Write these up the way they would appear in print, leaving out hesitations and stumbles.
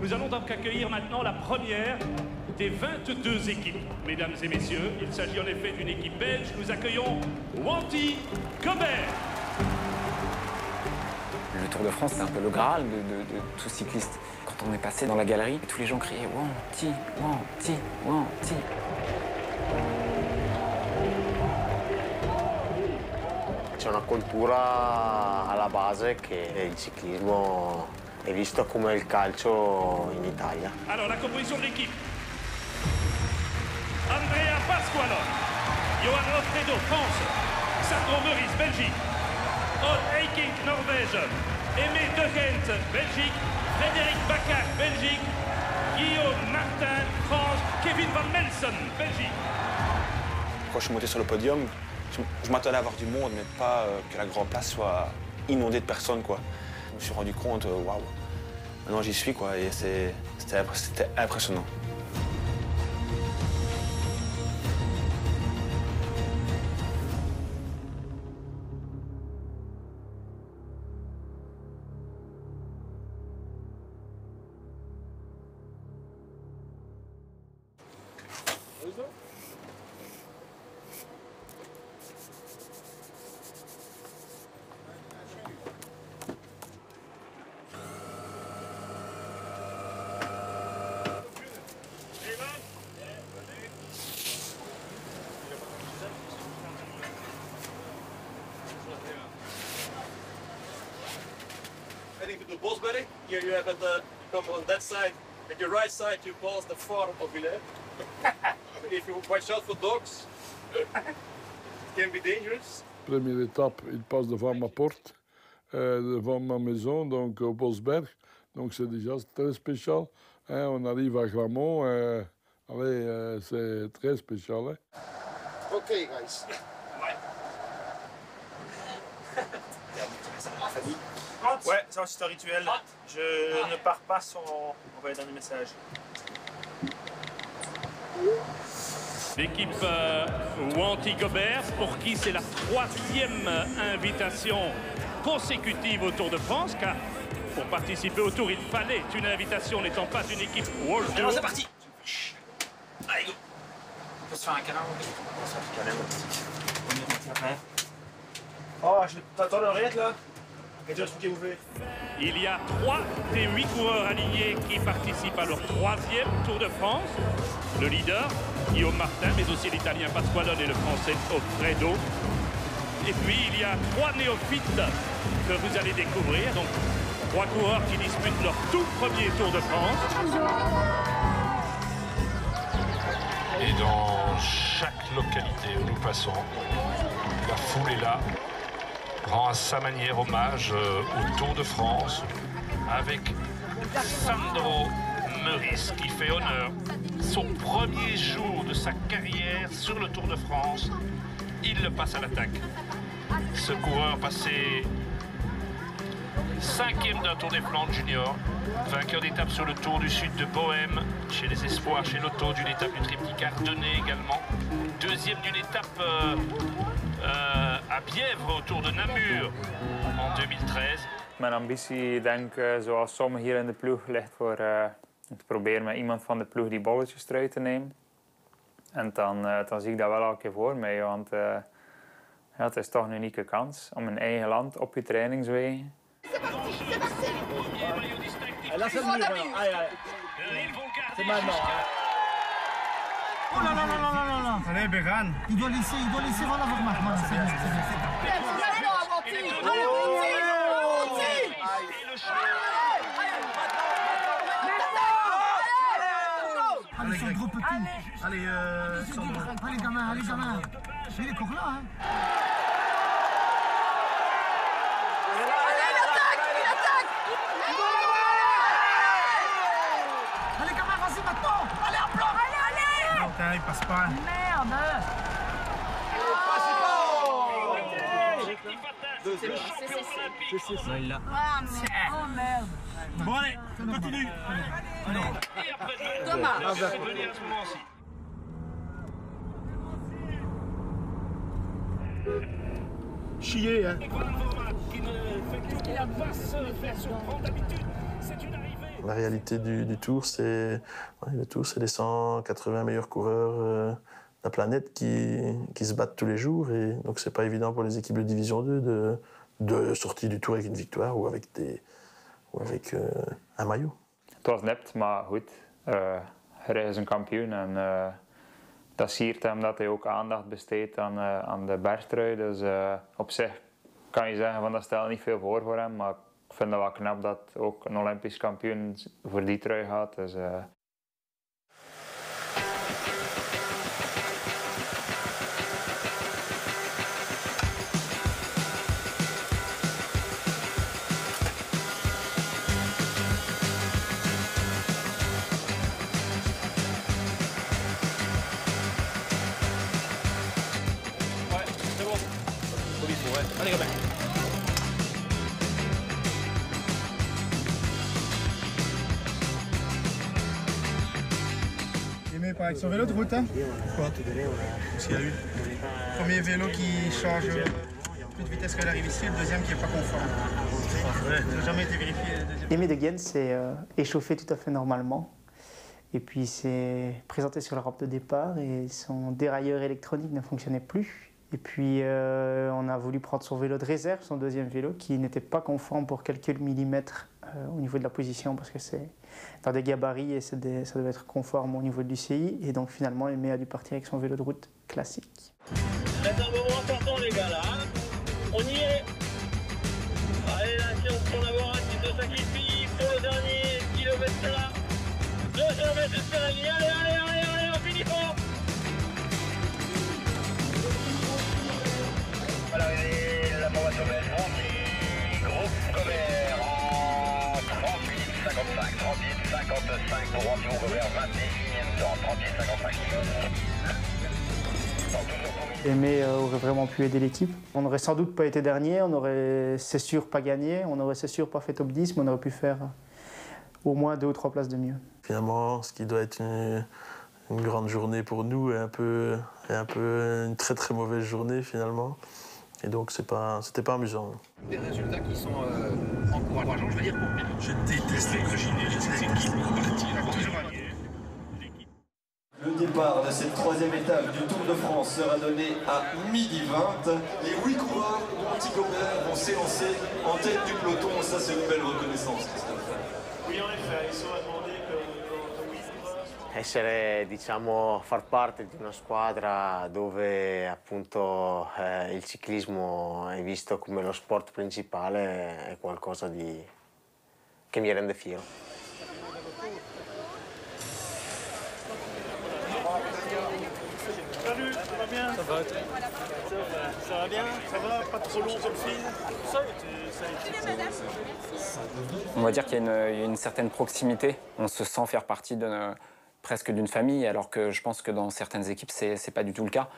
Nous allons donc accueillir maintenant la première des 22 équipes. Mesdames et messieurs, il s'agit en effet d'une équipe belge. Nous accueillons Wanty Gobert. Le Tour de France, c'est un peu le Graal de tout cycliste. Quand on est passé dans la galerie, tous les gens criaient Wanty, Wanty, Wanty. C'è una cultura alla base che il ciclismo è visto come il calcio in Italia. Alors, la composition de l'équipe. Andrea Pasqualon, Johan Lofredo, France, Sandro Meurice, Belgique, Odd Eiking, Norvège, Aimé De Gent, Belgique, Frédéric Bacac, Belgique, Guillaume Martin, France, Kevin Van Melsen, Belgique. Quand je suis monté sur le podium, je m'attendais à avoir du monde, mais pas que la grande place soit inondée de personnes, quoi. Je me suis rendu compte, waouh, maintenant j'y suis, quoi, et c'était impressionnant. Heading to Bosberg. Here you have come on that side. At your right side you pass the farm of Villers. If you watch out for dogs, it can be dangerous. Première étape, il passe devant ma porte, devant ma maison, donc au Bosberg. Donc c'est déjà très spécial. Hein, on arrive à Gramont, c'est très spécial. Hein. Ok, guys. Ouais, ça c'est un rituel. Je ne pars pas sans envoyer un message. L'équipe Wanty Gobert, pour qui c'est la 3e invitation consécutive au Tour de France, car pour participer au Tour, il fallait une invitation n'étant pas une équipe World Tour. Alors c'est parti. Allez, go. On peut se faire un câlin, on se fait un câlin. Oh, t'entends l'oreillette là? Il y a 3 des 8 coureurs alignés qui participent à leur 3e Tour de France. Le leader, Guillaume Martin, mais aussi l'Italien Pasqualon et le Français Lofredo. Et puis il y a 3 néophytes que vous allez découvrir. Donc 3 coureurs qui disputent leur tout premier Tour de France. Et dans chaque localité où nous passons, la foule est là, rend à sa manière hommage au Tour de France avec Sandro Meurice qui fait honneur. Son premier jour de sa carrière sur le Tour de France, il le passe à l'attaque. Ce coureur passé 5e d'un Tour des Flandres junior, vainqueur d'étape sur le Tour du Sud de Bohême, chez les Espoirs, chez Lotto, d'une étape du triptyque ardennais également, 2e d'une étape à Bièvre, au Tour de Namur en 2013. Mijn ambitie, denk zoals sommigen hier in de ploeg, ligt voor om te proberen met iemand van de ploeg die bolletjes eruit te nemen. En dan zie ik dat wel elke keer voor mij, want ja, het is toch een unieke kans om een eigen land op je trainingswegen. Là c'est le mur, c'est maintenant. Oh là là là là là là. Allez, Béran. Il doit laisser voilà votre marque. Voilà, c'est bien, c'est bien. Allez, sur le gros petit. Allez, Allez, gamin, allez, gamin. Il est encore là, hein. Allez, gamin, vas-y maintenant. Allez, à plat. Putain, il passe pas. Merde. C'est là. Oh merde. Bon allez, continue. Et après, Thomas. je vais venir à ce moment-ci. Chier, hein. Qui ne fait que va se faire surprendre d'habitude. C'est une arrivée. La réalité du Tour, c'est les 180 meilleurs coureurs de la planète qui se battent tous les jours. Et donc, c'est pas évident pour les équipes de Division 2 de sortir du Tour avec une victoire ou avec un maillot. Het was nipt, maar goed. Hij is een kampioen en dat siert hem dat hij ook aandacht besteedt aan de bergtrui. Dus op zich kan je zeggen van dat stelt niet veel voor hem, maar ik vind het wel knap dat ook een Olympisch kampioen voor die trui gaat. Dus, Allez, Robin. Aimé par avec son vélo de route, hein? Quoi? Qu'est-ce qu'il y a eu? Premier vélo qui change plus de vitesse qu'à l'arrivée ici, le deuxième qui n'est pas conforme. Ça n'a jamais été vérifié. Aimé Degennes s'est échauffé tout à fait normalement. Et puis il s'est présenté sur la rampe de départ et son dérailleur électronique ne fonctionnait plus. Et puis on a voulu prendre son vélo de réserve, son deuxième vélo, qui n'était pas conforme pour quelques millimètres au niveau de la position parce que c'est dans des gabarits et ça devait être conforme au niveau du CI. Et donc finalement, Aimé a dû partir avec son vélo de route classique. C'est un moment important les gars là, hein. On y est. Allez là, si on peut en avoir un qui se sacrifie pour le dernier kilomètre là. 200 mètres jusqu'à la ligne, allez, on finit fort. À l'arrivée, la formation belge Francky, groupe Gobert en 38-55, 38-55 pour Antoine Gobert, 21e temps, 38-55. Aimé aurait vraiment pu aider l'équipe. On n'aurait sans doute pas été dernier, on aurait c'est sûr pas gagné, on aurait c'est sûr pas fait top 10, mais on aurait pu faire au moins 2 ou 3 places de mieux. Finalement, ce qui doit être une grande journée pour nous est un peu une très très mauvaise journée finalement. Et donc c'était pas amusant. Des résultats qui sont encourageants, je veux dire. Je déteste les préjugés de cette équipe. Le départ de cette 3e étape du Tour de France sera donné à 12h20. Les 8 coureurs anti-Gobert vont s'élancer en tête du peloton. Ça, c'est une belle reconnaissance, Christophe. Oui, en effet, ils sont demandés Essere, diciamo, far parte di una squadra dove appunto il ciclismo è visto come lo sport principale è qualcosa che mi rende fiero. Salut, ça va bien? Ça va bien? Ça va? Pas trop long sur le fil? Ça a été. On va dire qu'il y a une certaine proximité. On se sent faire partie presque d'une famille, alors que je pense que dans certaines équipes, c'est pas du tout le cas.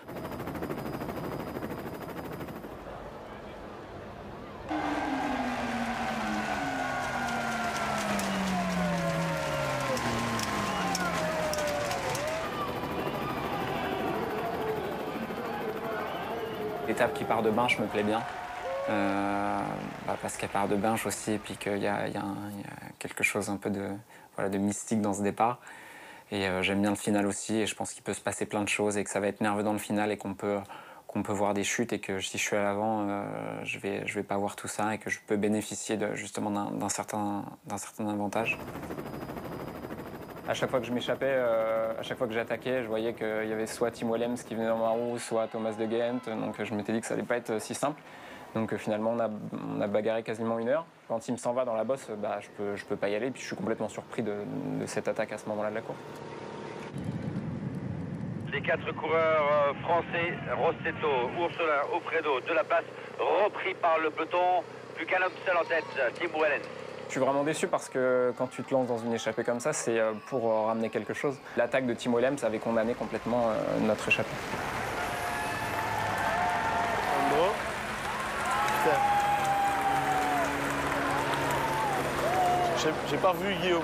L'étape qui part de Binche me plaît bien, parce qu'elle part de Binche aussi, et puis qu'il y a quelque chose un peu de mystique dans ce départ. Et j'aime bien le final aussi, et je pense qu'il peut se passer plein de choses, et que ça va être nerveux dans le final, et qu'on peut voir des chutes, et que si je suis à l'avant, je vais pas voir tout ça, et que je peux bénéficier justement d'un certain avantage. À chaque fois que je m'échappais, à chaque fois que j'attaquais, je voyais qu'il y avait soit Tim Willems qui venait dans ma roue, soit Thomas de Gendt, donc je m'étais dit que ça allait pas être si simple. Donc finalement, on a bagarré quasiment 1 heure. Quand il me s'en va dans la bosse, je peux pas y aller, puis je suis complètement surpris de cette attaque à ce moment-là de la course. Les 4 coureurs français, Rossetto, Ursulin, Offredo, de la place, repris par le peloton. Plus qu'un homme seul en tête, Tim Willems. Je suis vraiment déçu parce que quand tu te lances dans une échappée comme ça, c'est pour ramener quelque chose. L'attaque de Tim Willems avait condamné complètement notre échappée. J'ai pas vu Guillaume.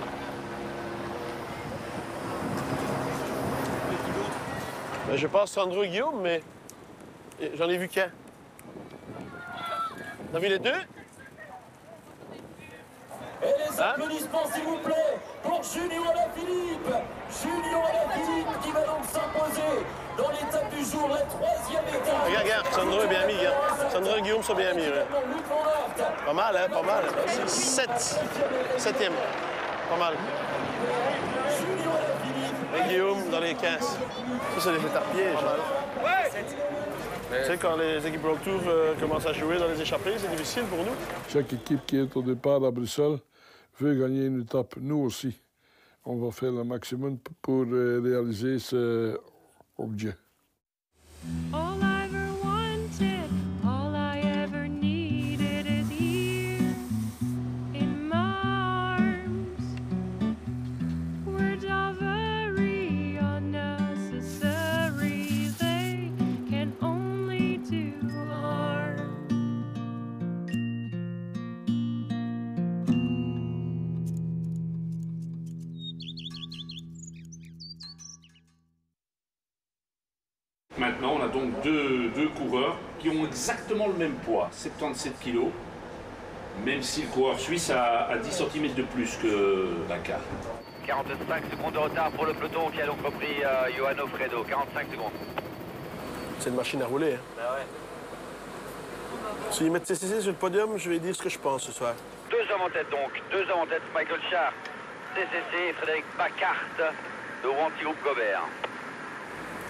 Je pense Sandro Guillaume, mais j'en ai vu qu'un. T'as vu les deux? Et les applaudissements, s'il vous plaît, pour Julio Alaphilippe. Julio Alaphilippe qui va donc s'imposer dans l'étape du jour, la 3e étape. Regarde, Sandro est bien mis, hein. Sandro et Guillaume sont bien mis. Ouais. Pas mal, hein, pas mal. 7e. Pas mal. Et Guillaume dans les 15. Ça, c'est des étapes pièges. Tu sais, quand les équipes World Tour commencent à jouer dans les échappées, c'est difficile pour nous. Chaque équipe qui est au départ à Bruxelles veut gagner une étape. Nous aussi. On va faire le maximum pour réaliser ce objet. All I ever wanted, all I ever needed is here in my arms. Words are very unnecessary, they can only do harm. Maintenant, on a donc deux coureurs qui ont exactement le même poids, 77 kg, même si le coureur suisse a 10 cm de plus que Bakar. 45 secondes de retard pour le peloton qui a donc repris Johan Ofredo. 45 secondes. C'est une machine à rouler. Hein. Bah ouais. S'ils mettent CCC sur le podium, je vais dire ce que je pense ce soir. 2 hommes en tête donc. 2 hommes en tête, Michael Schär, CCC, Frédéric Bacart, de Wanty-Groupe Gobert.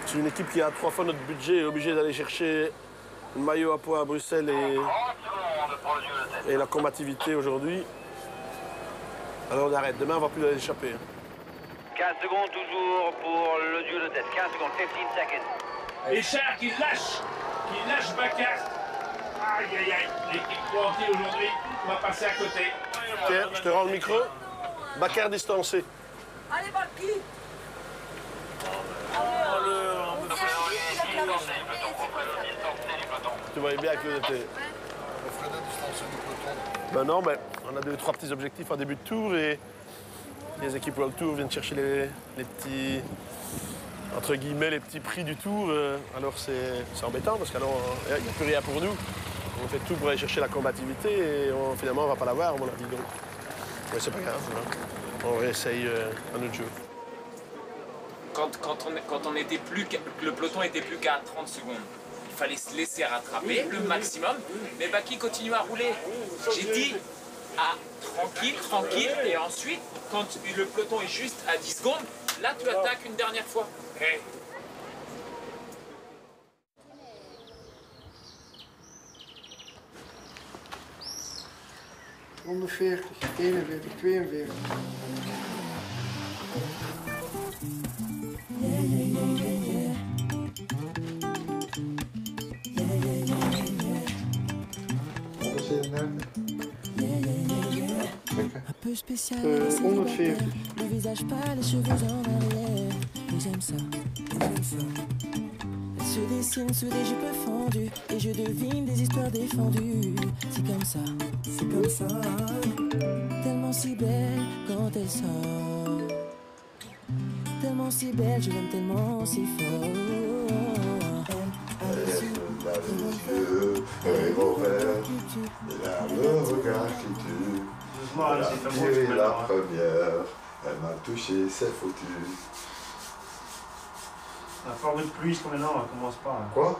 C'est une équipe qui a 3 fois notre budget, est obligée d'aller chercher le maillot à poids à Bruxelles et la combativité aujourd'hui. Alors on arrête, demain on va plus aller échapper. 15 secondes toujours pour le duo de tête. 15 secondes, 15 seconds. Et Schär qui lâche Bacart. Aïe aïe aïe, l'équipe Wanty aujourd'hui va passer à côté. Tiens, je te rends le micro. Bacart distancé. Allez, Baki. Tu voyais bien que t'es... Ben non, ben, on a 2-3 petits objectifs en début de tour et les équipes World Tour viennent chercher les petits, entre guillemets, les petits prix du tour. Alors c'est embêtant parce qu'alors il n'y a plus rien pour nous. On fait tout pour aller chercher la combativité et finalement on va pas l'avoir à mon avis. Donc, ouais, c'est pas grave, hein. On réessaye un autre jour. Quand on était plus, le peloton était plus qu'à 30 secondes. Il fallait se laisser rattraper le maximum, mais Baki continue à rouler. J'ai dit tranquille, et ensuite, quand le peloton est juste à 10 secondes, là tu attaques une dernière fois. Hey. ...140, 41, 42. Un peu spécial, 140. Le visage pâle, les cheveux en arrière. Et j'aime ça. Elle se dessine sous des jupes fendues et je devine des histoires défendues. C'est comme ça, tellement si belle quand elle sort. Tellement si belle, je l'aime tellement si fort. Elle a les yeux revolver, elle a le regard qui tue. Elle a tiré la première, elle m'a touché, c'est foutu. On n'a pas eu de pluie jusqu'à maintenant, on ne commence pas. Hein. Quoi?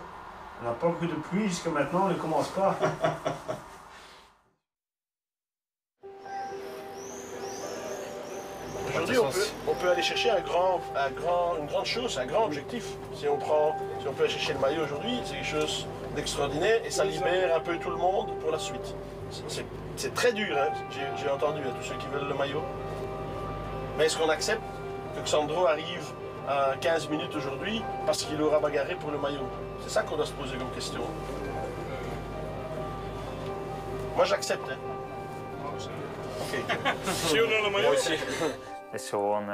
On n'a pas eu de pluie jusqu'à maintenant, on ne commence pas. Aujourd'hui, on peut aller chercher une grande chose, un grand objectif. Si on peut aller chercher le maillot aujourd'hui, c'est quelque chose d'extraordinaire et ça libère un peu tout le monde pour la suite. C'est très dur, hein. J'ai entendu à tous ceux qui veulent le maillot. Mais est-ce qu'on accepte que Xandro arrive à 15 minutes aujourd'hui parce qu'il aura bagarré pour le maillot? C'est ça qu'on doit se poser comme question. Moi, j'accepte, hein. Oké. Zie je nou maillot? Het is gewoon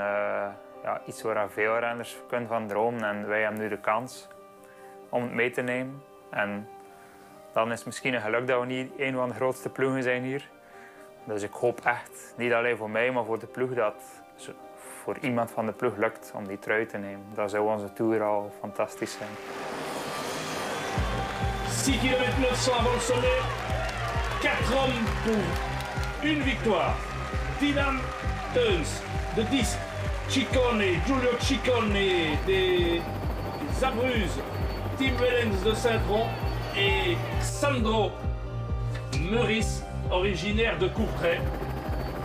iets waar veel renners kunnen van dromen en wij hebben nu de kans om het mee te nemen. En dan is het misschien een geluk dat we niet een van de grootste ploegen zijn hier. Dus ik hoop echt, niet alleen voor mij, maar voor de ploeg, dat voor iemand van de ploeg lukt om die trui te nemen. Dat zou onze Tour al fantastisch zijn. 6 km 900 avant le sommet, 4 hommes pour une victoire. Dylan Teuns, de 10, Ciccone, Giulio Ciccone des Abruzzes, Tim Wellens de Saint-Tron et Sandro Meurice, originaire de Courtrai.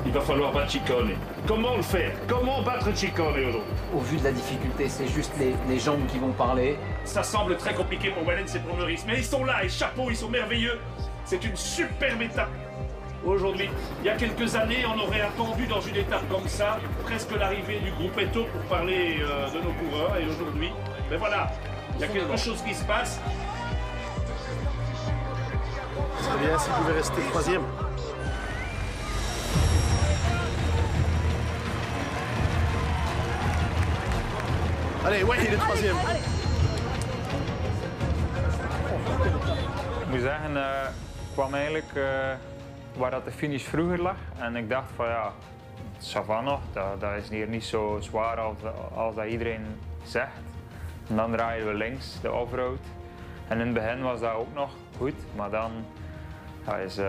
Il va falloir battre Ciccone. Comment le faire? Comment battre Ciccone aujourd'hui? Au vu de la difficulté, c'est juste les jambes qui vont parler. Ça semble très compliqué pour Wellens et pour Meurice, mais ils sont là et chapeau, ils sont merveilleux. C'est une superbe étape. Aujourd'hui, il y a quelques années, on aurait attendu dans une étape comme ça, presque l'arrivée du groupe Eto pour parler de nos coureurs. Et aujourd'hui, ben voilà, il y a quelque chose qui se passe. Ce serait bien s'il pouvait rester troisième. Allez, ouais, il est troisième. Ik moet zeggen, kwam eigenlijk waar dat de finish vroeger lag. En ik dacht van ja, ça va nog, dat is hier niet zo zwaar als dat iedereen zegt. En dan draaien we links, de offroad. En in het begin was dat ook nog goed, maar dan het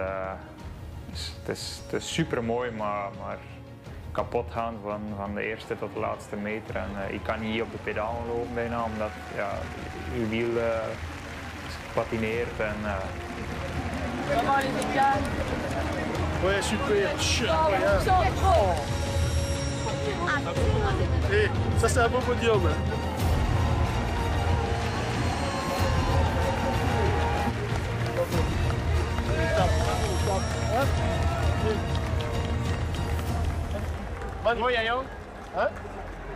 is super mooi, maar kapot gaan van de eerste tot de laatste meter. En ik kan niet op de pedalen lopen bijna, omdat ja, je wiel patineert. En, Comment les gars? Ouais, super. Et ça, c'est un beau podium. Mooi, Jan?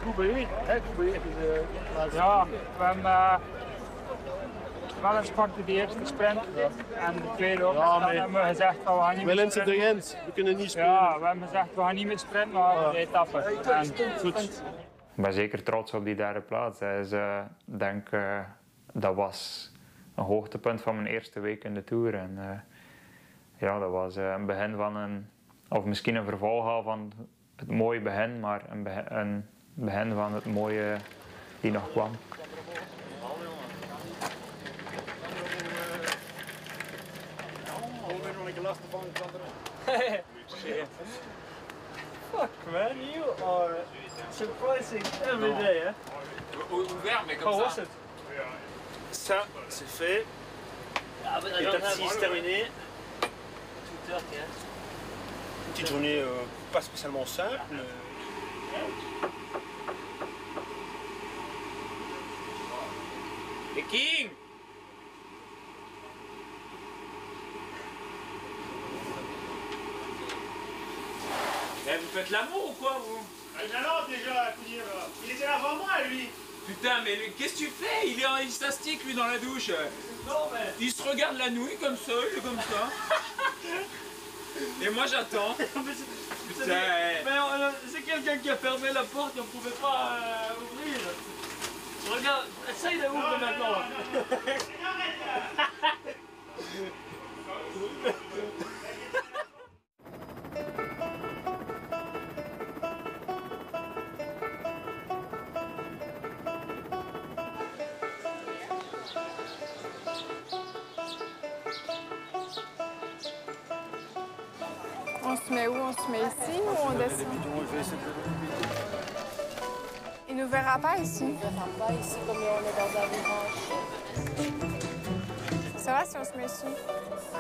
Goed bezig. Ja, we hebben wel eens pakte de eerste sprint en de tweede ook. Ja, Dan hebben we gezegd van we gaan niet meer Wellens en sprinten. de Gens, we kunnen niet spelen. Ja, we hebben gezegd we gaan niet meer sprinten, maar we gaan de etappe. En goed. Ik ben zeker trots op die derde plaats. Dus, denk, dat was een hoogtepunt van mijn eerste week in de Tour. En, ja, dat was een begin van of misschien een vervolg al van het mooie begin, maar een begin van het mooie die nog kwam. Fuck man, you are surprising every day, hein? Ouvert, mais comme ça. Ça, c'est fait. Étape 6 terminée. Une petite journée pas spécialement simple, mais... The King! Eh, vous faites l'amour ou quoi, vous? Non, déjà, à dire, il était avant moi, lui. Putain, mais qu'est-ce que tu fais? Il s'astique, lui, dans la douche. Non, mais... Il se regarde la nouille comme ça, il est comme ça. Et moi, j'attends. Putain, Mais c'est quelqu'un qui a fermé la porte, on ne pouvait pas ouvrir. Regarde, essaye d'ouvrir maintenant. On se met où? On se met ici ou on descend? Il nous verra pas ici. Il ne verra pas ici comme on est dans un virage. Ça va si on se met ici?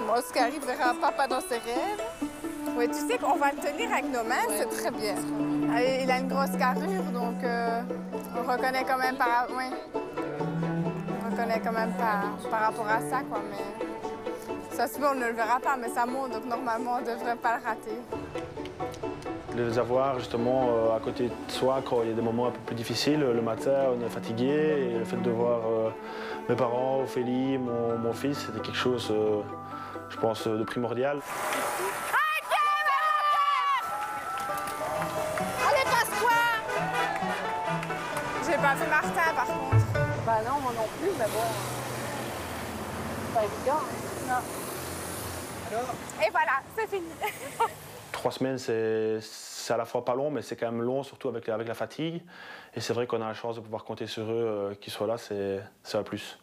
Moi, Oscar, il verra papa dans ses rêves. Oui, tu sais qu'on va le tenir avec nos mains, c'est très bien. Il a une grosse carrure, donc on reconnaît quand même par rapport à ça, quoi. Mais ça se peut, on ne le verra pas, mais ça monte, donc normalement, on ne devrait pas le rater. De les avoir justement à côté de soi quand il y a des moments un peu plus difficiles, le matin on est fatigué et le fait de voir mes parents, Ophélie, mon fils, c'était quelque chose, je pense, de primordial. Allez, passe-toi! J'ai pas vu Martin, par contre. Bah non, moi non plus, mais bon, c'est pas évident. Non. Et voilà, c'est fini. 3 semaines, c'est à la fois pas long, mais c'est quand même long, surtout avec la fatigue. Et c'est vrai qu'on a la chance de pouvoir compter sur eux, qu'ils soient là, c'est un plus.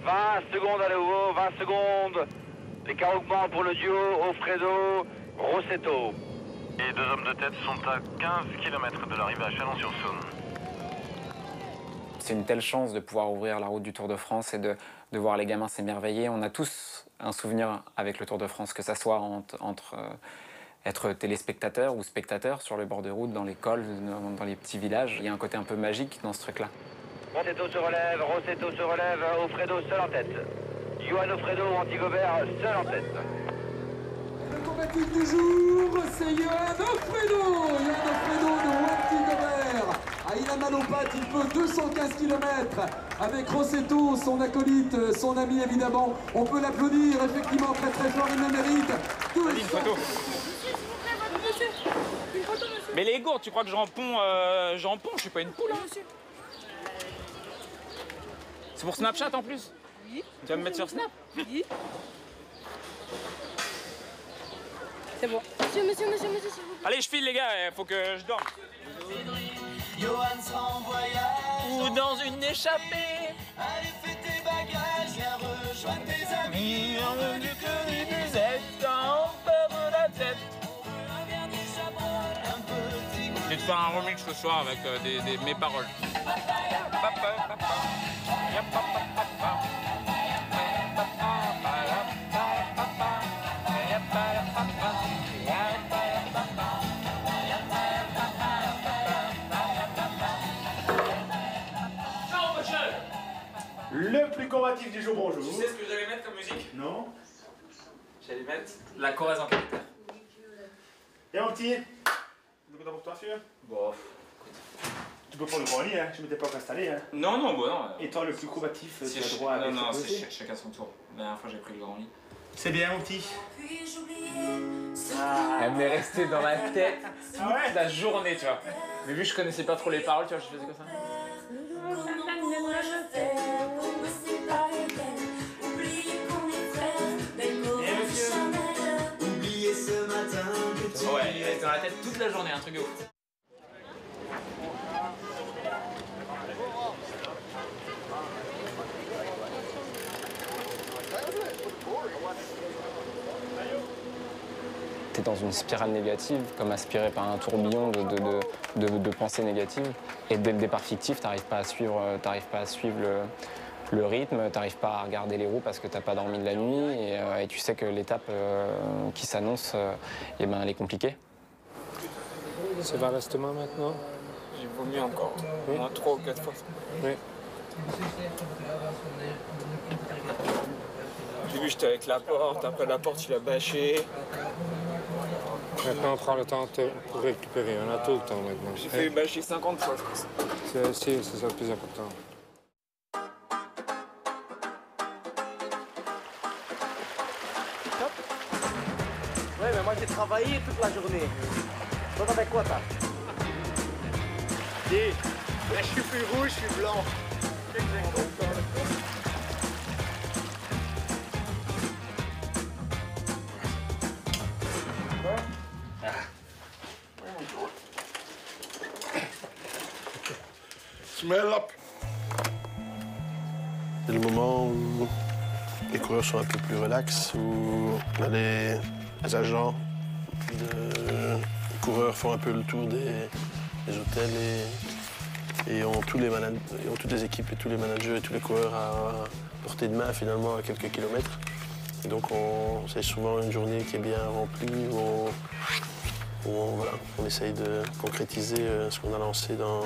20 secondes à nouveau, 20 secondes. L'écart augmente pour le duo Alfredo Rossetto. Les 2 hommes de tête sont à 15 km de l'arrivée à Chalon-sur-Saône. C'est une telle chance de pouvoir ouvrir la route du Tour de France et de voir les gamins s'émerveiller. On a tous un souvenir avec le Tour de France, que ça soit entre être téléspectateur ou spectateur sur le bord de route, dans les cols, dans les petits villages. Il y a un côté un peu magique dans ce truc-là. Rossetto se relève, Offredo seul en tête. Johan Offredo, Antigobert seul en tête. Le combatif du jour, c'est Johan Offredo. Johan Offredo de Antigobert. Ah, il a mal aux pattes, il peut 215 km avec Rossetto, son acolyte, son ami évidemment. On peut l'applaudir, effectivement, très très fort, il le mérite. Allez, une photo. Mais les gourdes, tu crois que j'en ponds, je suis pas une poule. Hein. C'est pour Snapchat en plus? Oui. Tu vas me mettre sur Snap? Oui. C'est bon. Monsieur, s'il vous plaît. Allez, je file les gars, faut que je dorme. Johan sera en voyage. Ou dans une échappée. Allez, fais tes bagages, viens rejoindre tes amis. Du cœur du musette, quand on perd de la tête. Je vais te faire un remix ce soir avec mes paroles. Le plus combatif du jour, bonjour. Tu sais ce que j'allais mettre comme musique? Non. J'allais mettre la Corrèze en capitaine. Et mon petit, tu es content pour toi, celui-là? Bon, tu peux prendre le grand lit, hein. Je m'étais pas installé. Hein. Non, non, bon, non. Et toi, le plus combatif, tu as droit à non, non, c'est chacun son tour. La dernière fois, j'ai pris le grand lit. C'est bien, mon petit. Elle m'est restée dans la tête toute la journée, tu vois. Mais vu que je connaissais pas trop les paroles, tu vois, je faisais comme ça. Ouais, il reste dans la tête toute la journée, un truc de ouf. T'es dans une spirale négative, comme aspiré par un tourbillon de pensées négatives. Et dès le départ fictif, t'arrives pas à suivre le rythme, t'arrives pas à regarder les roues parce que t'as pas dormi de la nuit et tu sais que l'étape qui s'annonce, eh ben, elle est compliquée. Ça va l'estomac maintenant? J'ai vomi encore, au moins 3 ou 4 fois. Oui. J'ai vu, j'étais avec la porte, après la porte, il a bâché. Maintenant, on prend le temps pour récupérer. On a tout le temps maintenant. J'ai fait bâcher 50 fois, je pense. C'est ça le plus important. Ouais, mais moi j'ai travaillé toute la journée. Toi, t'as fait quoi, toi? Dis, je suis plus rouge, je suis blanc. Smell up. C'est le moment où les coureurs sont un peu plus relax, où les agents de coureurs font un peu le tour des hôtels et ont toutes les équipes et tous les managers et tous les coureurs à portée de main finalement à quelques kilomètres. Et donc c'est souvent une journée qui est bien remplie où on essaye de concrétiser ce qu'on a lancé dans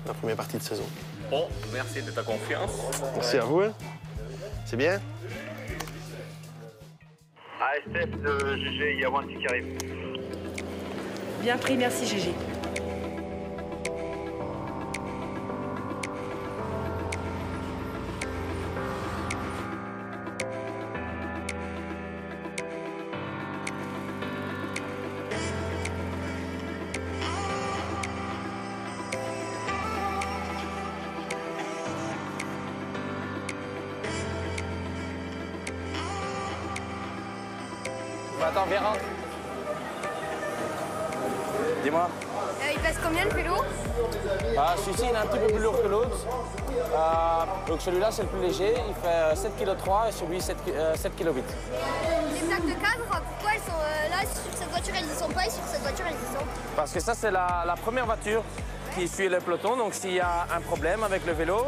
la première partie de saison. Bon, merci de ta confiance. Merci à vous. Hein. C'est bien? ASF de GG, il y a Wanty qui arrive. Bien pris, merci GG. Attends, Vérin. Dis-moi. Il pèse combien le vélo? Celui-ci, il est un petit peu plus lourd que l'autre. Donc celui-là, c'est le plus léger. Il fait 7,3 kg et celui 7,8 kg. plaques de cadre, pourquoi elles sont là sur cette voiture elles y sont pas et sur cette voiture elles y sont? Parce que ça c'est la première voiture qui suit le peloton, donc s'il y a un problème avec le vélo,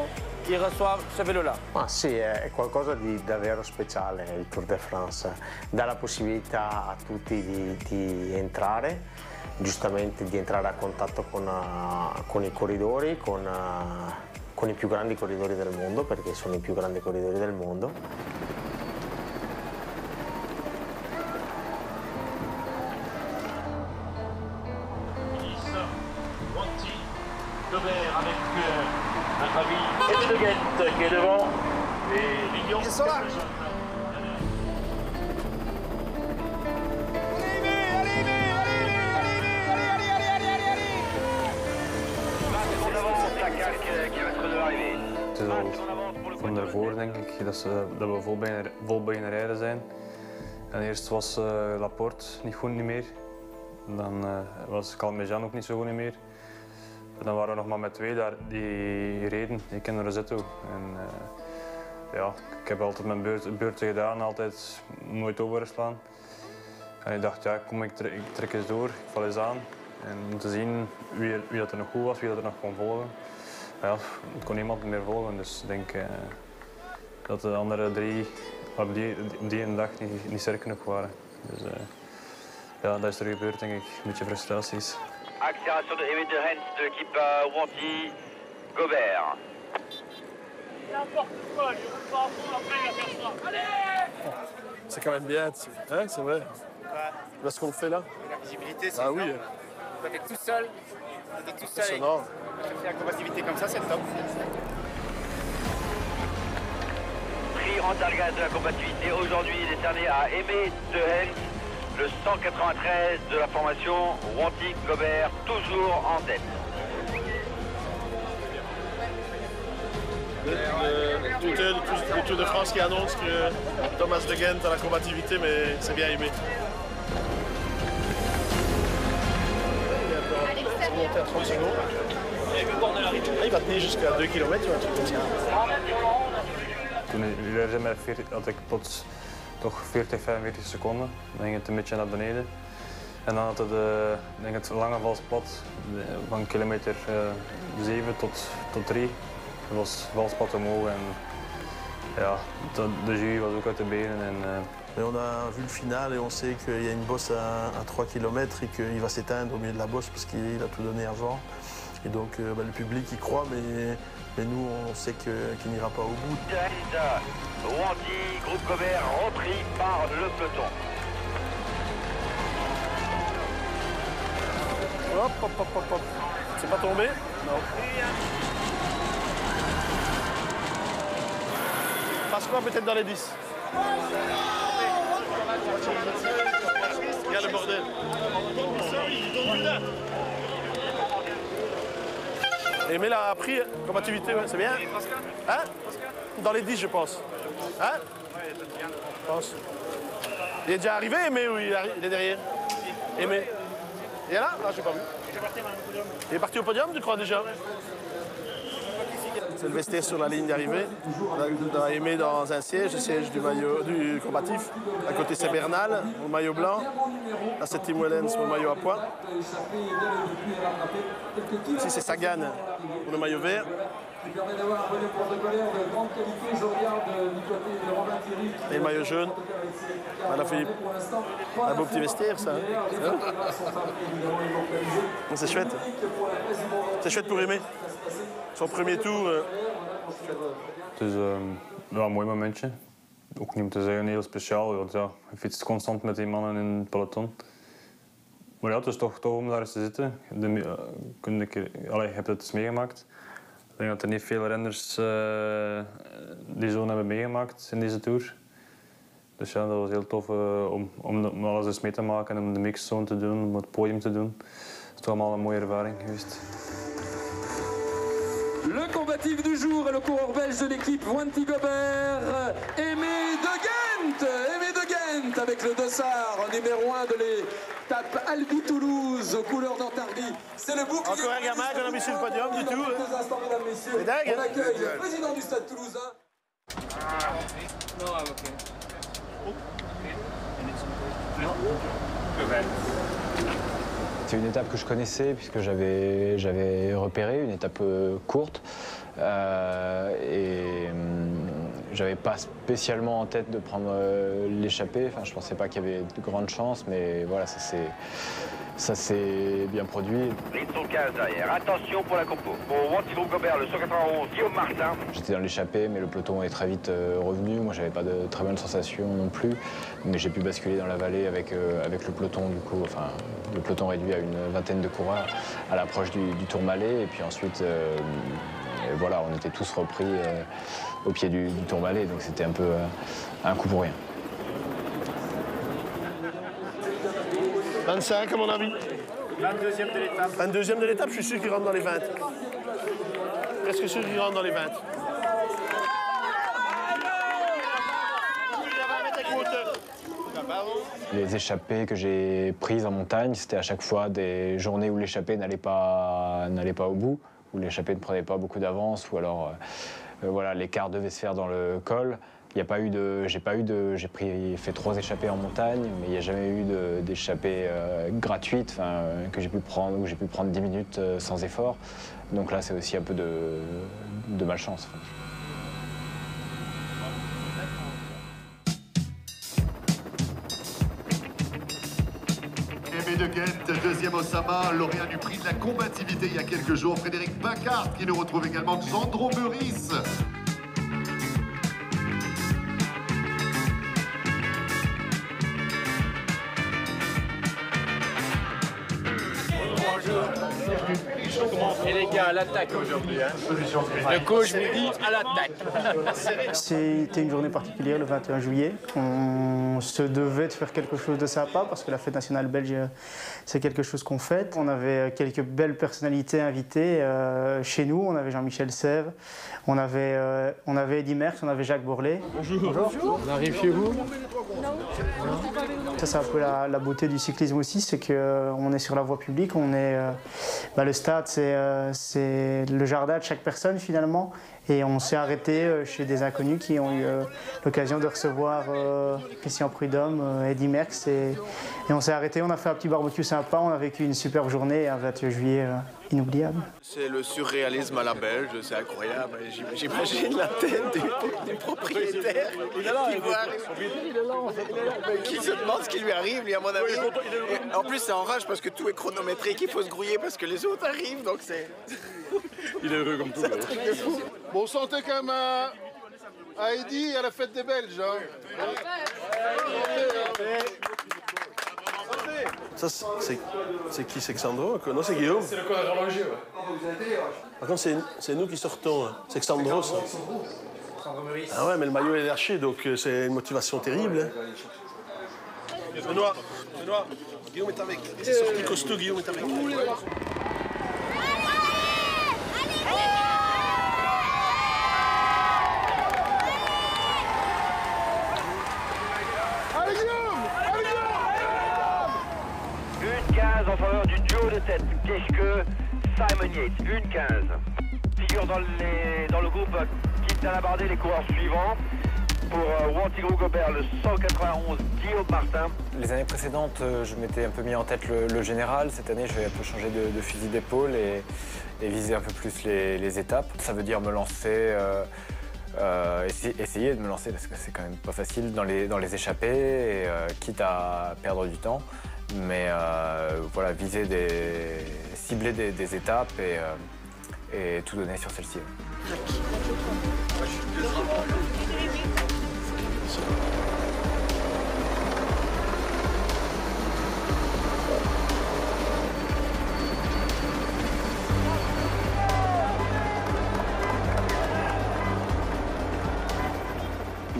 ils reçoivent ce vélo-là. Ma sì, è qualcosa di davvero speciale il Tour de France. Dà la possibilità a tutti di entrare, giustamente di entrare a contatto con i corridori, con i più grandi corridori del mondo, perché sono i più grandi corridori del mondo. Wanty, Gobert avec un ravi Aimé De Gendt qui est devant et Lilian. Ils sont là. Het is al van daarvoor denk ik dat we vol beginnen rijden zijn. En eerst was Laporte niet meer. Dan was Calmejean ook niet zo goed niet meer. En dan waren we nog maar met twee daar die reden. Ik ken Rosetto. En ja, ik heb altijd mijn beurten gedaan, altijd nooit overgeslaan. En ik dacht, ja, kom, ik trek eens door, ik val eens aan. En om te zien wie dat er nog goed was, wie dat er nog kon volgen. Ja, het kon niemand meer volgen, dus ik denk dat de andere drie op die ene dag niet sterk genoeg waren. Dus ja, dat is er gebeurd, denk ik. Een beetje frustraties. Accélération de Aimé De Gendt de l'équipe Wanty, Gobert. C'est quand même bien, hein, c'est vrai. Là, ce qu'on fait là. La visibilité, c'est Ah oui. Quand t'es tout seul, Impressionnant. tu fais la compatibilité comme ça, c'est top. Prix Rantargas de la compatibilité aujourd'hui décerné à Aimé De Gendt, le 193 de la formation Wanty Gobert, toujours en tête. Le Tour de France qui annonce que Thomas De Gendt a la combativité, mais c'est bien Aimé. Il va monter à 30 secondes. Il va tenir jusqu'à 2 km ou un truc comme ça. Toen jullie zijn met 40, had ik plots toch 40, 45 seconden. Dan ging het een beetje naar beneden. En dan had het, denk het lange vals plat van kilometer 7 tot 3. Dat was vals plat omhoog en ja, de jury was ook uit de benen. En, Mais on a vu le final et on sait qu'il y a une bosse à 3 km et qu'il va s'éteindre au milieu de la bosse parce qu'il a tout donné avant. Et donc le public y croit, mais nous on sait qu'il n'ira pas au bout. Wanty, groupe Gobert repris par le peloton. Hop, hop, hop, hop, hop. C'est pas tombé? Non. Passe-moi peut-être dans les 10. Regarde le bordel. Aimé l'a appris, combativité, ouais, c'est bien. Hein? Dans les 10, je pense. Hein? Je pense. Il est déjà arrivé, Aimé, ou il est derrière? Aimé. Il est là? Ah, j'ai pas vu. Il est parti au podium, tu crois déjà? C'est le vestiaire sur la ligne d'arrivée. On a Aimé dans un siège, le siège du combatif. À côté, c'est Bernal, au maillot blanc. Là, c'est Tim Wellens, au maillot à pois. Ici, c'est Sagan, pour le maillot vert. Et le maillot jaune. Voilà, Philippe. Un beau petit vestiaire, ça. Hein? C'est chouette. C'est chouette pour Aimé. Son premier tour. Het is ja, een mooi momentje. Ook niet om te zeggen heel speciaal, want ja, je fietst constant met die mannen in het peloton. Maar ja, het is toch om daar eens te zitten. Je hebt het eens meegemaakt. Ik denk dat er niet veel renners die zo hebben meegemaakt in deze Tour. Dus ja, dat was heel tof om alles eens mee te maken en om de mixzone te doen, om het podium te doen. Het is allemaal een mooie ervaring geweest. Le combatif du jour est le coureur belge de l'équipe Wanty Gobert, Aimé De Gendt. Aimé De Gendt avec le dossard numéro 1 de l'étape Albi Toulouse aux couleurs d'Antargris. C'est le bouclier. Encore un gamin qu'on a mis sur le podium du tout. Quelques instants, mesdames, messieurs. C'est dingue. On accueille le président du Stade Toulousain. No, I'm okay. C'est une étape que je connaissais puisque j'avais repéré une étape courte et j'avais pas spécialement en tête de prendre l'échappée. Enfin, je pensais pas qu'il y avait de grandes chances, mais voilà, ça s'est bien produit. Ligne sur le 15 derrière. Attention pour la compo. Pour Wanty Gobert, le 191, Guillaume Martin. J'étais dans l'échappée, mais le peloton est très vite revenu. Moi, j'avais pas de très bonnes sensations non plus. Mais j'ai pu basculer dans la vallée avec le peloton, du coup. Enfin, le peloton réduit à une vingtaine de coureurs à l'approche du Tourmalet. Et puis ensuite, voilà, on était tous repris au pied du Tourmalet. Donc c'était un peu un coup pour rien. 25 à mon avis. 22e de l'étape. 22e de l'étape, je suis sûr qu'il rentre dans les 20. Presque sûr qu'il rentre dans les 20. Les échappées que j'ai prises en montagne, c'était à chaque fois des journées où l'échappée n'allait pas au bout, où l'échappée ne prenait pas beaucoup d'avance, ou alors voilà, l'écart devait se faire dans le col. J'ai fait 3 échappées en montagne, mais il n'y a jamais eu d'échappée gratuite que j'ai pu prendre, où j'ai pu prendre 10 minutes sans effort. Donc là, c'est aussi un peu de malchance. Aimé de Ghent, deuxième Osama, lauréat du prix de la combativité il y a quelques jours. Frédéric Bacard qui nous retrouve également, Xandro Meurice. Et les gars, à l'attaque aujourd'hui. Hein. Le coach me dit à l'attaque. C'était une journée particulière, le 21 juillet. On se devait de faire quelque chose de sympa parce que la fête nationale belge, c'est quelque chose qu'on fête. On avait quelques belles personnalités invitées chez nous. On avait Jean-Michel Sèvres, on avait Eddy Merckx, on avait Jacques Bourlet. Bonjour. Bonjour. On arrive chez vous? Ça, c'est un peu la beauté du cyclisme aussi, c'est qu'on est sur la voie publique, le stade, c'est le jardin de chaque personne finalement. Et on s'est arrêté chez des inconnus qui ont eu l'occasion de recevoir Christian Prudhomme, Eddy Merckx. Et on s'est arrêté, on a fait un petit barbecue sympa, on a vécu une superbe journée, un 21 juillet inoubliable. C'est le surréalisme à la belge, c'est incroyable. J'imagine la tête du propriétaire qui se demande ce qui lui arrive, lui, à mon avis. Et en plus, c'est en rage parce que tout est chronométré, qu'il faut se grouiller parce que les autres arrivent, donc c'est... Il est heureux comme tout. Bon, sentez quand même à Eddy à la fête des Belges. Hein. Ça, c'est qui? C'est Xandro? Non, c'est Guillaume. C'est le corps horloger, ouais. Par contre, c'est nous qui sortons. Hein. C'est Xandro, ça. Ah ouais, mais le maillot est lâché, donc c'est une motivation terrible. Hein. Benoît, Guillaume est avec. C'est sorti costaud, Guillaume est avec. En faveur du duo de tête, Geschke, Simon Yates, 1-15. Figure dans le groupe quitte à l'aborder les coureurs suivants. Pour Wanty Gobert, le 191, Guillaume Martin. Les années précédentes, je m'étais un peu mis en tête le général. Cette année, je vais un peu changer de fusil d'épaule et viser un peu plus les étapes. Ça veut dire me lancer, essayer de me lancer, parce que c'est quand même pas facile, dans les échappées, quitte à perdre du temps. Mais voilà, cibler des étapes et tout donner sur celle-ci.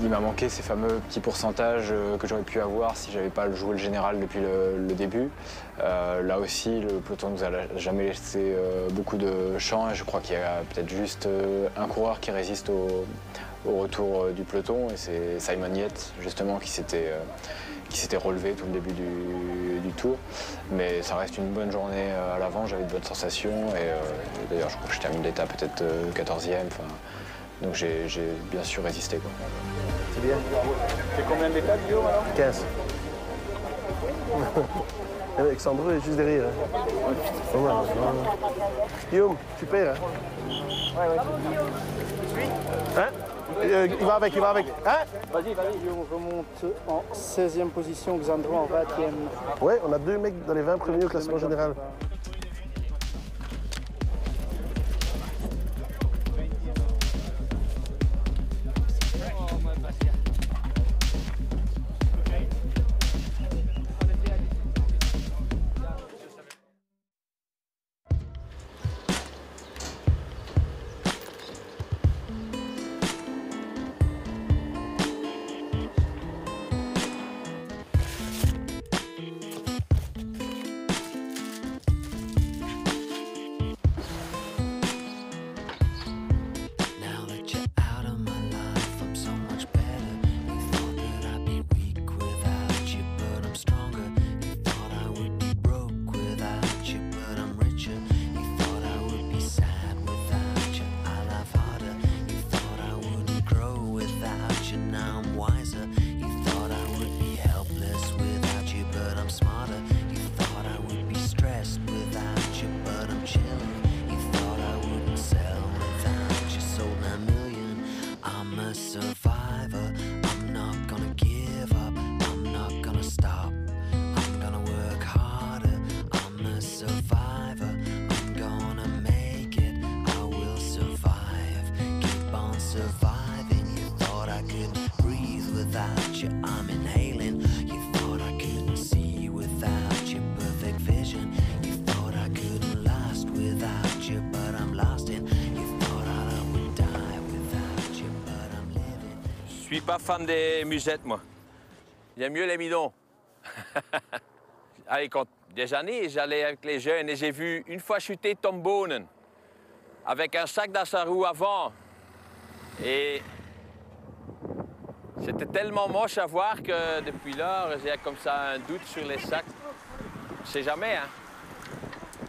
Il m'a manqué ces fameux petits pourcentages que j'aurais pu avoir si j'avais pas joué le général depuis le début. Là aussi, le peloton nous a jamais laissé beaucoup de champ et je crois qu'il y a peut-être juste un coureur qui résiste au retour du peloton et c'est Simon Yates justement qui s'était relevé tout le début du tour. Mais ça reste une bonne journée à l'avant, j'avais de bonnes sensations et d'ailleurs je crois que je termine l'étape peut-être 14e. Donc j'ai bien sûr résisté. C'est bien. C'est combien d'étapes, Guillaume, alors? 15. Alexandre est juste derrière. Hein. Pas mal, Guillaume, super. Hein. Hein? Il va avec. Hein? Vas-y, je remonte en 16e position, Xandro en 20e. Ouais, on a 2 mecs dans les 20 premiers au classement général. Je suis pas fan des musettes, moi. J'aime mieux les midons. Allez, quand des années, j'allais avec les jeunes et j'ai vu une fois chuter Tom Bonen avec un sac dans sa roue avant. Et c'était tellement moche à voir que depuis lors, j'ai comme ça un doute sur les sacs. Je sais jamais, hein.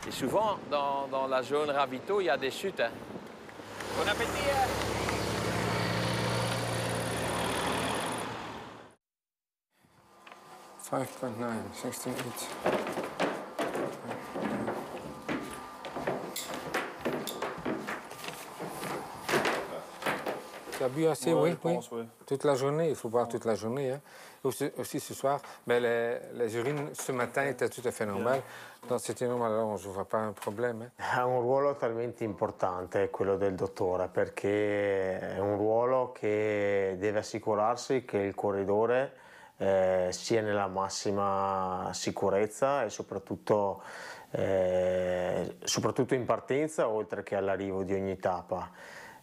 Et souvent, dans la zone ravito, il y a des chutes, hein. Bon appétit, hein. $5.9, 16.8. Tu as bu assez, oui, oui. Toute la journée, il faut boire toute la journée. Hein. Aussi ce soir, mais les urines ce matin étaient tout à fait normales. Donc c'était normal, alors je ne vois pas un problème. Hein. Ha un ruolo talmente importante quello del dottore, perché è un ruolo che deve assicurarsi che il corridore sia nella massima sicurezza e soprattutto in partenza oltre che all'arrivo di ogni tappa.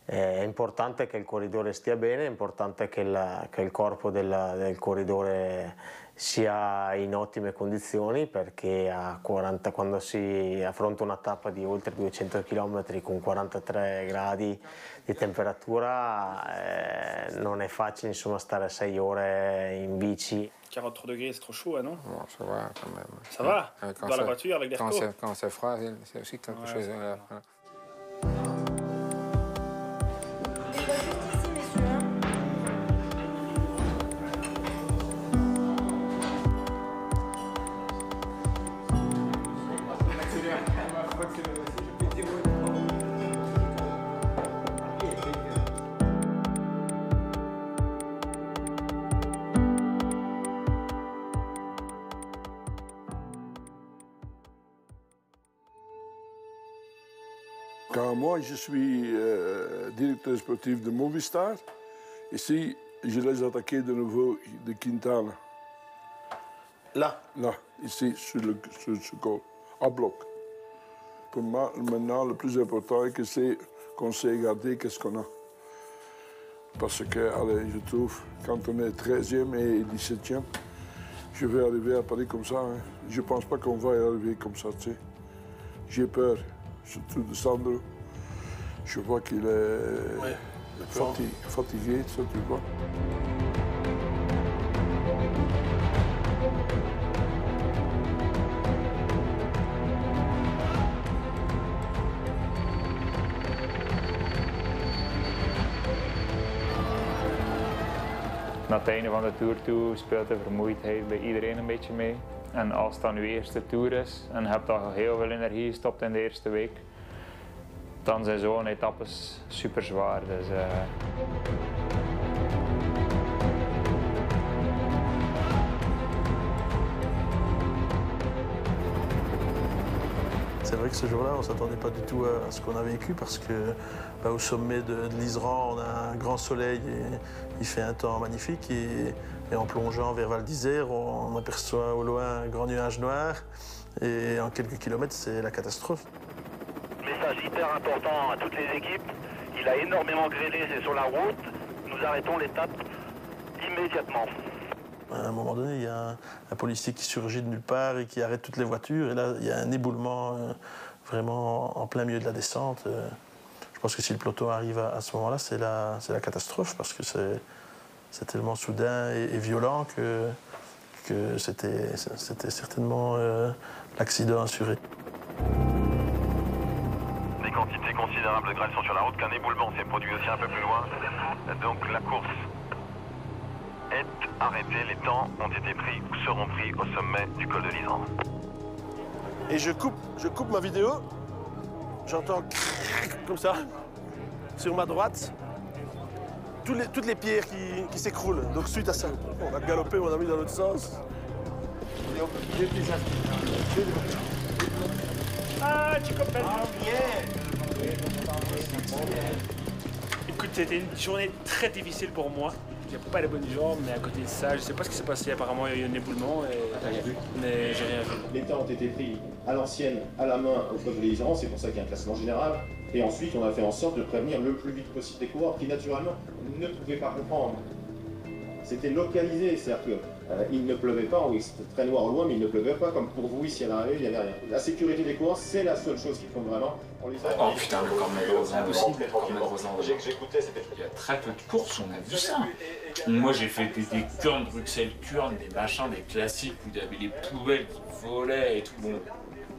È importante che il corridore stia bene, è importante che il corpo del corridore sia in ottime condizioni, perché quando si affronta una tappa di oltre 200 km con 43 gradi di temperatura non è facile, insomma, stare 6 ore in bici. 43 degrés, c'est trop chaud, non? Bon, ça va quand même. Ça va? Dans la voiture avec des recos? Quand c'est froid, c'est aussi quelque chose. Quand moi, je suis directeur sportif de Movistar, ici, je les attaquais de nouveau de Quintana. Là? Là, ici, sur ce corps, à bloc. Pour moi, maintenant, le plus important est qu'on sait garder qu'est-ce qu'on a. Parce que, allez, je trouve, quand on est 13e et 17e, je vais arriver à Paris comme ça. Hein. Je ne pense pas qu'on va y arriver comme ça, tu sais. J'ai peur. Surtout de Sandro, je vois qu'il est fatigué, ça tu vois. Na het einde van de Tour toe speelt de vermoeidheid bij iedereen een beetje mee. En als het dan uw eerste tour is en je hebt al heel veel energie gestopt in de eerste week, dan zijn zo'n etappes super zwaar. Dus, C'est vrai que ce jour-là, on ne s'attendait pas du tout à ce qu'on a vécu parce que au sommet de l'Iseran, on a un grand soleil et il fait un temps magnifique. Et en plongeant vers Val d'Isère, on aperçoit au loin un grand nuage noir. Et en quelques kilomètres, c'est la catastrophe. Message hyper important à toutes les équipes. Il a énormément grêlé, c'est sur la route. Nous arrêtons l'étape immédiatement. À un moment donné, il y a un policier qui surgit de nulle part et qui arrête toutes les voitures. Et là, il y a un éboulement vraiment en plein milieu de la descente. Je pense que si le peloton arrive à ce moment-là, c'est la catastrophe parce que c'est tellement soudain et violent que c'était certainement l'accident assuré. Des quantités considérables de grêle sont sur la route, qu'un éboulement s'est produit aussi un peu plus loin. Donc la course est arrêtée, les temps ont été pris ou seront pris au sommet du col de l'Iseran. Et je coupe ma vidéo, j'entends comme ça, sur ma droite, toutes les pierres qui s'écroulent. Donc suite à ça, on a galopé mon ami dans l'autre sens. Ah, tu comprends Écoute, c'était une journée très difficile pour moi. J'ai pas les bonnes jambes, mais à côté de ça, je sais pas ce qui s'est passé. Apparemment, il y a eu un éboulement, mais j'ai rien vu. Les temps ont été pris à l'ancienne, à la main, au col de l'Iseran, c'est pour ça qu'il y a un classement général. Et ensuite, on a fait en sorte de prévenir le plus vite possible des coureurs qui, naturellement, ne pouvaient pas comprendre. C'était localisé, c'est-à-dire qu'il ne pleuvait pas, oui, c'était très noir au loin, mais il ne pleuvait pas, comme pour vous ici à l'arrivée, il n'y avait rien. La sécurité des coureurs, c'est la seule chose qui compte vraiment. On les a... Oh putain, le Cormet Rosan. J'écoutais, c'était... Il y a très peu de courses, on a vu ça. Moi j'ai fait des Kurn, Bruxelles-Kurn, des machins, des classiques où il y avait les poubelles qui volaient et tout. Bon,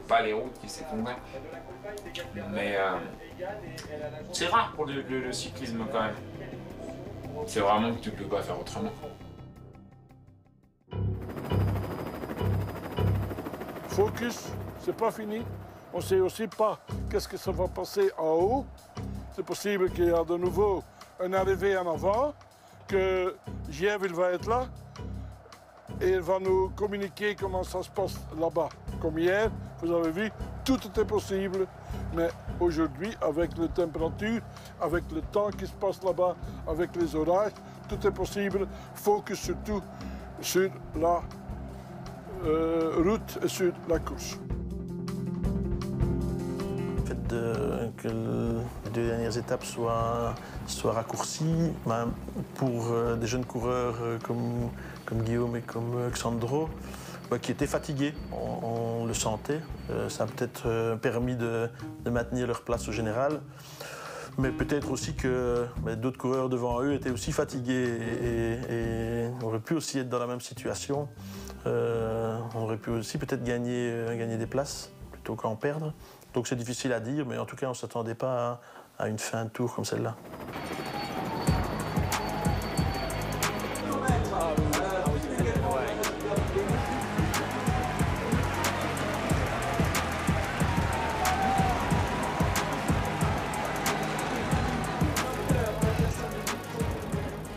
pas les routes qui s'effondраient. Mais c'est rare pour le cyclisme quand même. C'est vraiment que tu peux pas faire autrement. Focus, c'est pas fini. On sait aussi pas qu'est-ce que ça va passer en haut. C'est possible qu'il y ait de nouveau une arrivée en avant, que Giev va être là et il va nous communiquer comment ça se passe là-bas. Comme hier, vous avez vu, tout était possible, mais aujourd'hui, avec les températures, avec le temps qui se passe là-bas, avec les orages, tout est possible. Focus surtout sur la route et sur la course. Le fait que les deux dernières étapes soient raccourcies, pour des jeunes coureurs comme Guillaume et comme Xandro, qui étaient fatigués, on le sentait. Ça a peut-être permis de maintenir leur place au général. Mais peut-être aussi que d'autres coureurs devant eux étaient aussi fatigués et auraient pu aussi être dans la même situation. On aurait pu aussi peut-être gagner des places plutôt qu'en perdre. Donc c'est difficile à dire, mais en tout cas on ne s'attendait pas à une fin de tour comme celle-là.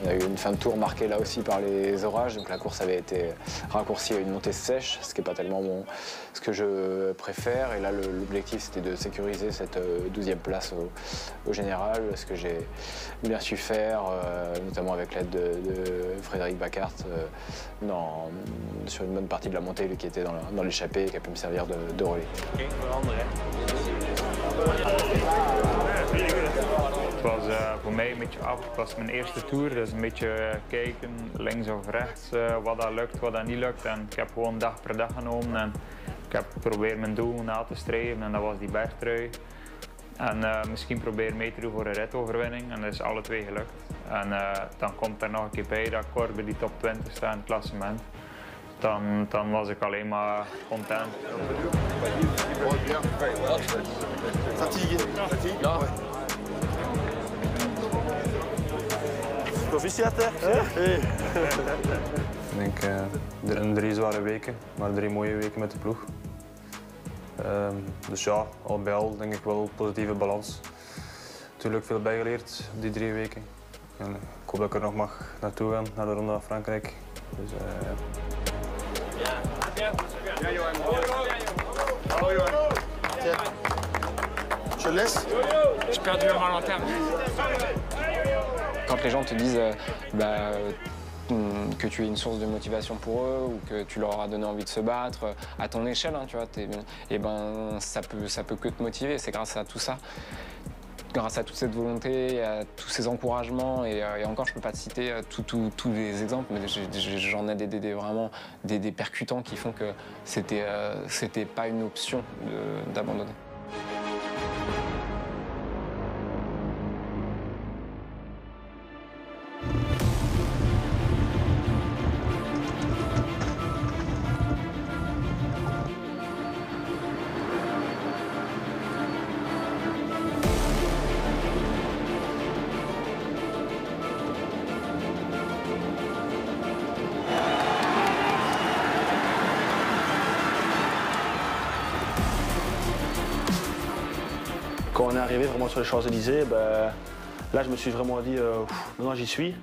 Il y a eu une fin de tour marquée là aussi par les orages, donc la course avait été raccourcie à une montée sèche, ce qui n'est pas tellement ce que je préfère. Et là, l'objectif, c'était de sécuriser cette 12e place au général, ce que j'ai bien su faire, notamment avec l'aide de Frédéric Bacart sur une bonne partie de la montée, lui qui était dans l'échappée et qui a pu me servir de relais. Het was voor mij een beetje af. Het was mijn eerste tour, dus een beetje kijken links of rechts wat dat lukt, wat dat niet lukt. En ik heb gewoon dag per dag genomen en ik heb geprobeerd mijn doel na te streven en dat was die bergtrui. En misschien proberen mee te doen voor een ritoverwinning en dat is alle twee gelukt. En dan komt er nog een keer bij dat Cor bij die top 20 staat in het klassement. Dan was ik alleen maar content. Officier à terre. Ik denk 3 zware weken, maar 3 mooie weken met de ploeg. Dus ja, al bij al denk ik wel een positieve balans. Natuurlijk veel bijgeleerd die 3 weken. En ik hoop dat ik er nog mag naartoe gaan, naar de Ronde van Frankrijk. Dus, Je laisse. J'ai perdu un mal en terme. Quand les gens te disent que tu es une source de motivation pour eux ou que tu leur as donné envie de se battre, à ton échelle, hein, tu vois, et ben, ça peut que te motiver. C'est grâce à tout ça, grâce à toute cette volonté, à tous ces encouragements, et encore, je peux pas te citer tous les exemples, mais j'en ai vraiment des percutants qui font que c'était pas une option d'abandonner. Quand on est arrivé vraiment sur les Champs-Élysées, là je me suis vraiment dit, maintenant j'y suis.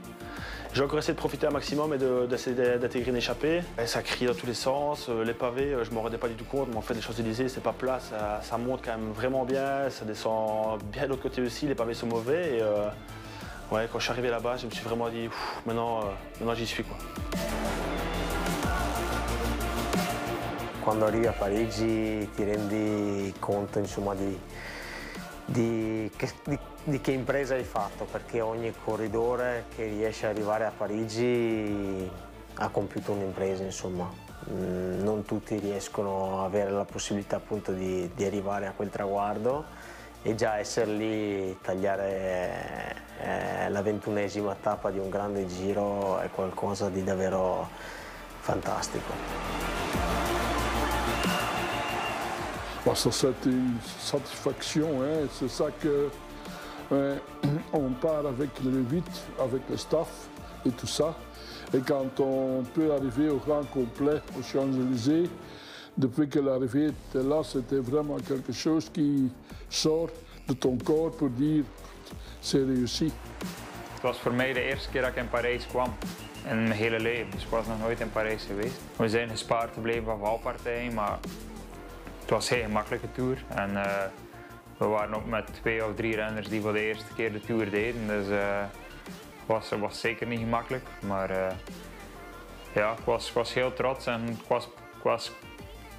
J'ai encore essayé de profiter un maximum et d'essayer d'intégrer une échappée. Et ça crie dans tous les sens, les pavés, je ne m'en rendais pas du tout compte, mais en fait les Champs-Élysées c'est pas plat, ça monte quand même vraiment bien, ça descend bien de l'autre côté aussi, les pavés sont mauvais. Et ouais, quand je suis arrivé là-bas, je me suis vraiment dit, maintenant j'y suis, quoi. Quando arrivi a Parigi ti rendi conto, insomma, di che impresa hai fatto, perché ogni corridore che riesce ad arrivare a Parigi ha compiuto un'impresa, insomma. Non tutti riescono a avere la possibilità appunto di arrivare a quel traguardo, e già essere lì, tagliare la 21esima tappa di un grande giro è qualcosa di davvero fantastico. Ça, c'est une satisfaction, hein. C'est ça qu'on part avec le 8, avec le staff et tout ça. Et quand on peut arriver au grand complet aux Champs-Élysées, depuis que l'arrivée était là, c'était vraiment quelque chose qui sort de ton corps pour dire c'est réussi. Het was voor mij de eerste keer dat ik in Parijs kwam in mijn hele leven. Dus ik was nog nooit in Parijs geweest. We zijn gespaard gebleven van valpartijen, maar het was geen gemakkelijke Tour. En we waren ook met 2 of 3 renners die voor de eerste keer de Tour deden. Dus het was zeker niet gemakkelijk. Maar ja, ik was heel trots en ik was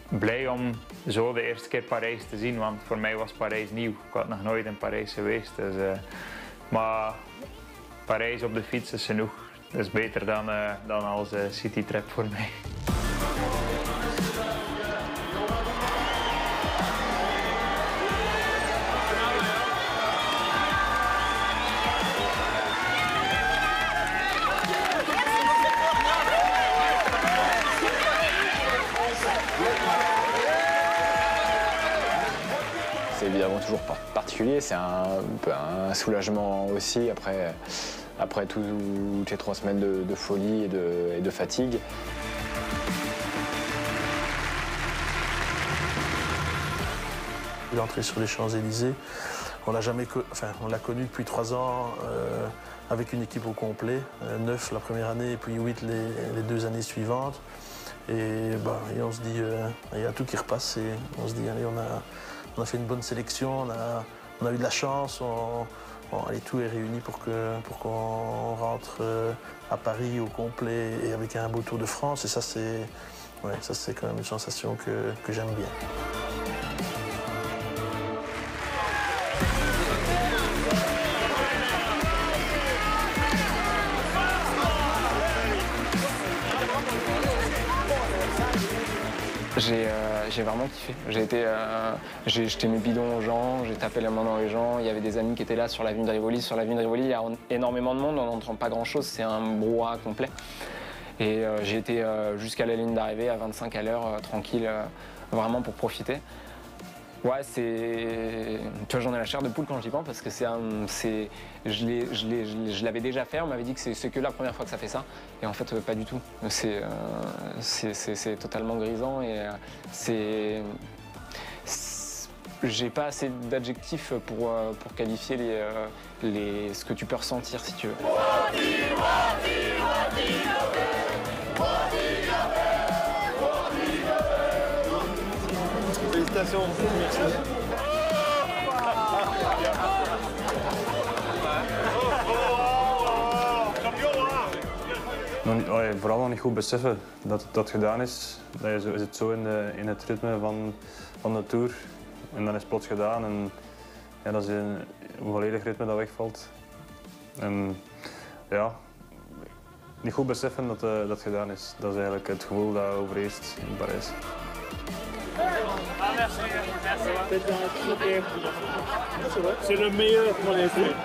blij om zo de eerste keer Parijs te zien. Want voor mij was Parijs nieuw. Ik had nog nooit in Parijs geweest. Dus, maar Parijs op de fiets is genoeg. Dat is beter dan als citytrip voor mij. C'est évidemment toujours particulier, c'est un peu un soulagement aussi après toutes les 3 semaines de folie et de fatigue. L'entrée sur les Champs-Élysées, on l'a connu depuis 3 ans avec une équipe au complet, 9 la première année et puis 8 les 2 années suivantes. Et on se dit, il y a tout qui repasse et on se dit, allez, on a fait une bonne sélection, on a eu de la chance, allez, tout est réuni pour qu'on rentre à Paris au complet et avec un beau Tour de France. Et ça, c'est quand même une sensation que j'aime bien. J'ai vraiment kiffé. J'ai jeté mes bidons aux gens, j'ai tapé la main dans les gens. Il y avait des amis qui étaient là sur l'avenue de Rivoli. Sur l'avenue de Rivoli, il y a énormément de monde, on n'entend pas grand-chose, c'est un brouhaha complet. Et j'ai été jusqu'à la ligne d'arrivée à 25 à l'heure, tranquille, vraiment pour profiter. Ouais, c'est... Tu vois, j'en ai la chair de poule quand j'y pense parce que je l'avais déjà fait, on m'avait dit que c'est que la première fois que ça fait ça. Et en fait, pas du tout. C'est totalement grisant et j'ai pas assez d'adjectifs pour qualifier ce que tu peux ressentir, si tu veux. Félicitations. Merci. Vooral nog niet goed beseffen dat dat gedaan is. Dat je zit zo in het ritme van de Tour. En dan is het plots gedaan en ja, dat is een volledig ritme dat wegvalt. En ja, niet goed beseffen dat dat gedaan is. Dat is eigenlijk het gevoel dat overheerst in Parijs. C'est le meilleur pour les filles.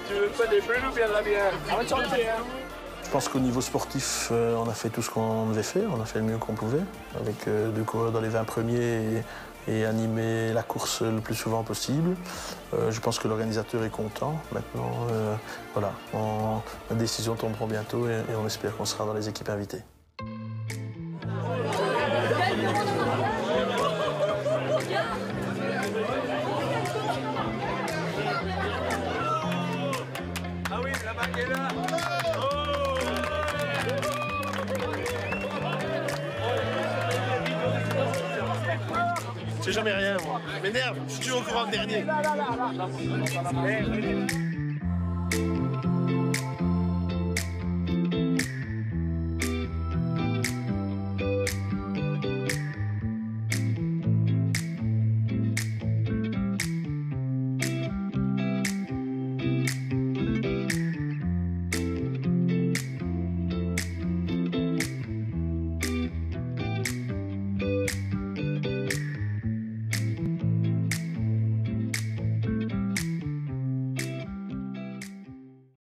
Tu veux pas des bleus ou bien de la bière? Je pense qu'au niveau sportif, on a fait tout ce qu'on devait faire. On a fait le mieux qu'on pouvait, avec 2 coureurs dans les 20 premiers et animer la course le plus souvent possible. Je pense que l'organisateur est content. Maintenant, voilà, la décision tombera bientôt et on espère qu'on sera dans les équipes invitées. Ah oui, la marque est là. Je sais jamais rien, moi. Je m'énerve, je suis toujours au courant dernier.